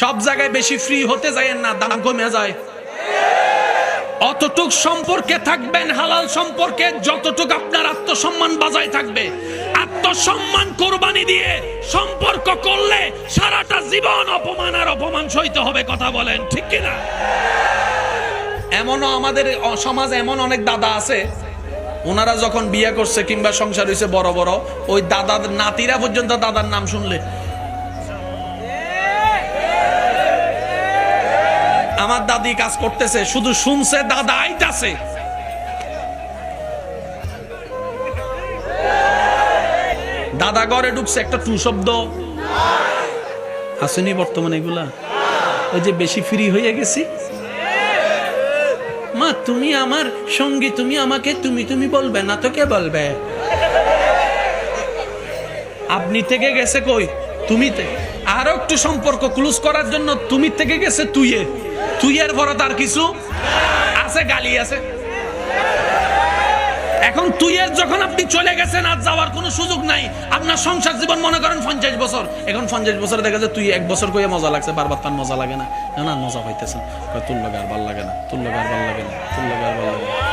সব জায়গায় বেশি ফ্রি হতে যায়েন না, দাম কমে যায়। অতটুক সম্পর্কে থাকবেন হালাল সম্পর্কে যতটুক আপনার আত্মসম্মান বজায় থাকবে। আত্মসম্মান কোরবানি দিয়ে সম্পর্ক করলে সারাটা জীবন অপমান আর অপমান সইতে হবে। কথা বলেন ঠিক কিনা? এমনও আমাদের সমাজে এমন অনেক দাদা আছে, ওনারা যখন বিয়ে করছে কিংবা সংসার হয়েছে বড় বড়, ওই দাদার নাতিরা পর্যন্ত দাদার নাম শুনলে আমার দাদি কাজ করতেছে, শুধু শুনছে দাদা আইতাছে। দাদা ঘরে ঢুকছে, একটা টু শব্দ আসেনি বর্তমানে। এগুলা ওই যে বেশি ফ্রি হয়ে গেছি, মা তুমি আমার সঙ্গী, তুমি আমাকে তুমি তুমি বলবে না তো কে বলবে? আপনি থেকে গেছে কই তুমিতে, আরো একটু সম্পর্ক ক্লোজ করার জন্য তুমি থেকে গেছে তুইয়ে। তুইয়ের পরে তার কিছু আছে, গালি আছে। এখন তুইয়ের যখন আপনি চলে গেছেন, আর যাওয়ার কোনো সুযোগ নাই। আপনার সংসার জীবন মনে করেন 50 বছর, এখন 50 বছরে দেখা যায় তুই 1 বছর কইয়া মজা লাগছে, বারবার তার মজা লাগে না, না মজা পাইতেছেন, তোর লগে আর ভাল লাগে না, তোর লগে আর ভাল লাগে না, তোর লগে আর ভাল লাগে না।